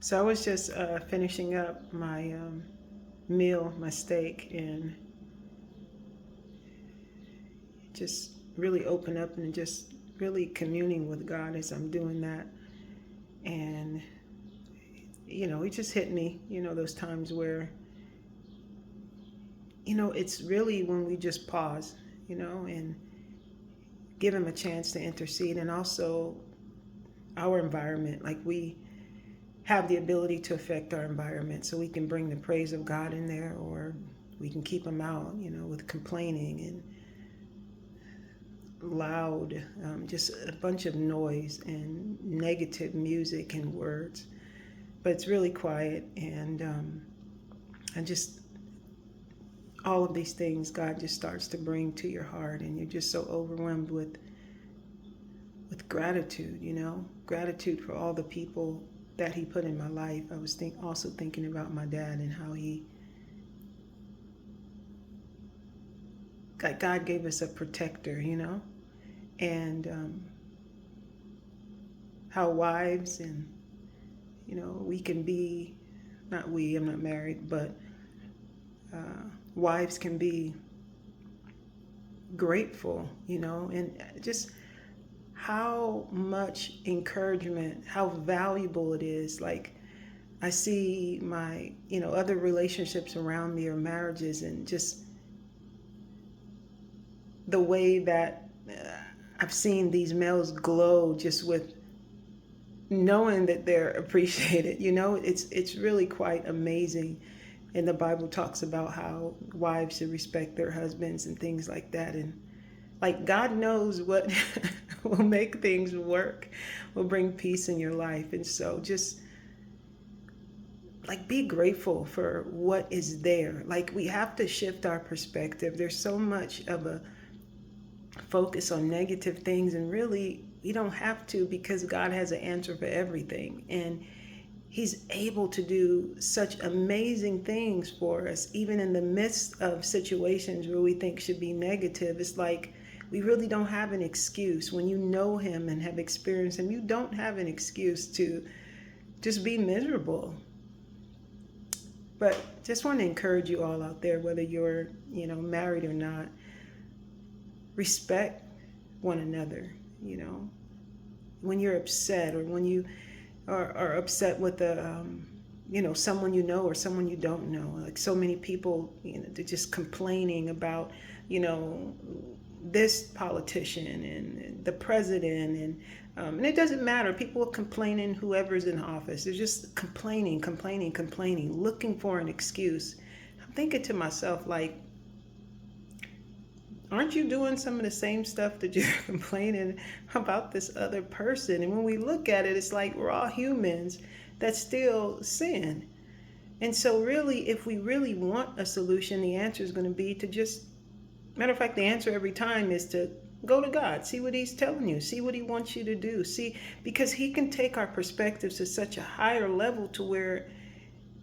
So I was just finishing up my meal, my steak, and just really open up and just really communing with God as I'm doing that. And, it just hit me, those times where, it's really when we just pause, and give Him a chance to intercede. And also our environment, like we have the ability to affect our environment, so we can bring the praise of God in there, or we can keep Him out, with complaining and loud, just a bunch of noise and negative music and words. But it's really quiet, and just all of these things God just starts to bring to your heart, and you're just so overwhelmed with gratitude, gratitude for all the people that He put in my life. I was also thinking about my dad and how God gave us a protector, and how wives and, we can be, not we, I'm not married, but wives can be grateful, and just how much encouragement, how valuable it is. Like I see my, other relationships around me or marriages, and just the way that I've seen these males glow just with knowing that they're appreciated. It's really quite amazing. And the Bible talks about how wives should respect their husbands and things like that. And like God knows what will make things work, will bring peace in your life. And so just like be grateful for what is there. Like we have to shift our perspective. There's so much of a focus on negative things, and really you don't have to, because God has an answer for everything, and He's able to do such amazing things for us, even in the midst of situations where we think should be negative. It's like we really don't have an excuse. When you know Him and have experienced Him, you don't have an excuse to just be miserable. But just want to encourage you all out there, whether you're, married or not, respect one another. When you're upset, or when you are upset with someone or someone you don't know. Like so many people, they're just complaining about, this politician and the president, and it doesn't matter. People are complaining, whoever's in office. They're just complaining, looking for an excuse. I'm thinking to myself, like, aren't you doing some of the same stuff that you're complaining about this other person? And when we look at it, it's like we're all humans that still sin. And so really, if we really want a solution, the answer is going to be to just, matter of fact, the answer every time is to go to God, see what He's telling you, see what He wants you to do, see, because He can take our perspectives to such a higher level to where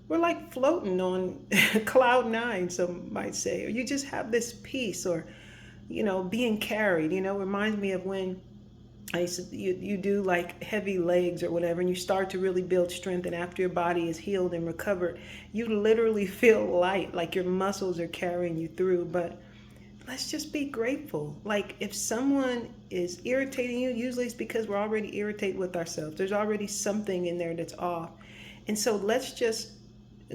we're like floating on cloud nine, some might say, or you just have this peace, or being carried. Reminds me of when you do like heavy legs or whatever, and you start to really build strength, and after your body is healed and recovered, you literally feel light, like your muscles are carrying you through. But let's just be grateful. Like if someone is irritating you, usually it's because we're already irritated with ourselves. There's already something in there that's off. And so let's just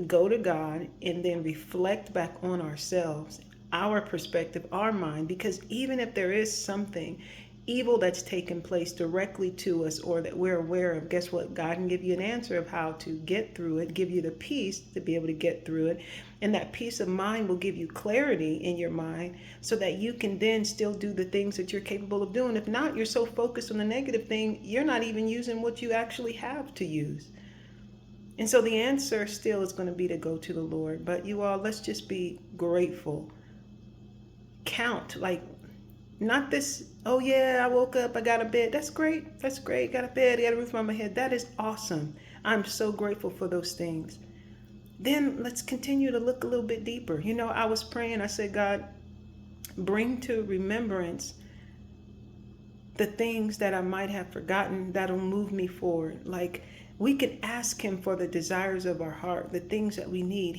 go to God and then reflect back on ourselves, our perspective, our mind, because even if there is something evil that's taken place directly to us, or that we're aware of, guess what? God can give you an answer of how to get through it, give you the peace to be able to get through it. And that peace of mind will give you clarity in your mind, so that you can then still do the things that you're capable of doing. If not, you're so focused on the negative thing, you're not even using what you actually have to use. And so the answer still is going to be to go to the Lord. But you all, let's just be grateful. Count, like, not this, oh yeah, I woke up, I got a bed. That's great. Got a bed, got a roof on my head. That is awesome. I'm so grateful for those things. Then let's continue to look a little bit deeper. I was praying, I said, God, bring to remembrance the things that I might have forgotten that'll move me forward. Like, we can ask him for the desires of our heart, the things that we need.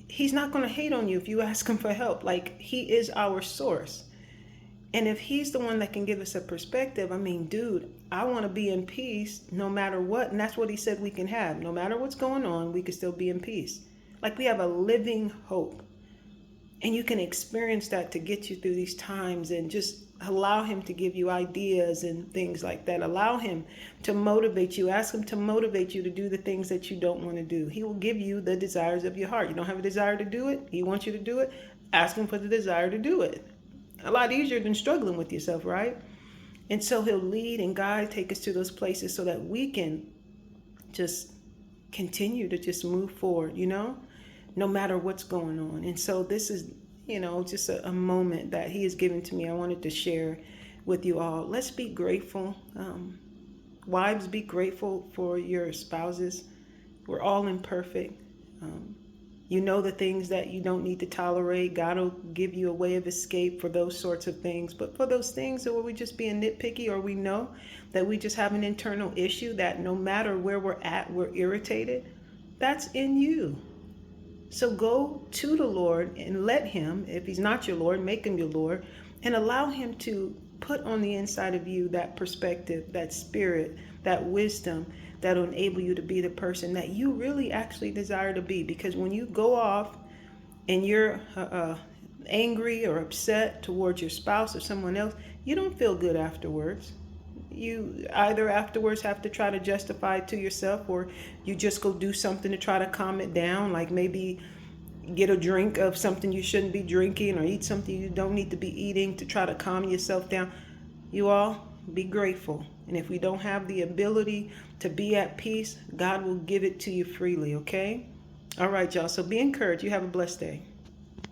He's not going to hate on you if you ask him for help. Like, he is our source. And if he's the one that can give us a perspective, I mean, dude, I want to be in peace no matter what. And that's what he said we can have. No matter what's going on, we can still be in peace. Like, we have a living hope. And you can experience that to get you through these times, and just allow him to give you ideas and things like that. Allow him to motivate you. Ask him to motivate you to do the things that you don't want to do. He will give you the desires of your heart. You don't have a desire to do it, he wants you to do it. Ask him for the desire to do it. A lot easier than struggling with yourself, right? And so he'll lead and guide, take us to those places so that we can just continue to just move forward, no matter what's going on. And so this is, just a moment that he has given to me. I wanted to share with you all. Let's be grateful. Wives, be grateful for your spouses. We're all imperfect. You know the things that you don't need to tolerate. God will give you a way of escape for those sorts of things. But for those things where we just being nitpicky, or we know that we just have an internal issue that no matter where we're at, we're irritated, that's in you. So go to the Lord and let him, if he's not your Lord, make him your Lord, and allow him to put on the inside of you that perspective, that spirit, that wisdom that will enable you to be the person that you really actually desire to be. Because when you go off and you're angry or upset towards your spouse or someone else, you don't feel good afterwards. You either afterwards have to try to justify it to yourself, or you just go do something to try to calm it down, like maybe get a drink of something you shouldn't be drinking, or eat something you don't need to be eating to try to calm yourself down. You all be grateful. And if we don't have the ability to be at peace, God will give it to you freely, okay? All right, y'all. So be encouraged. You have a blessed day.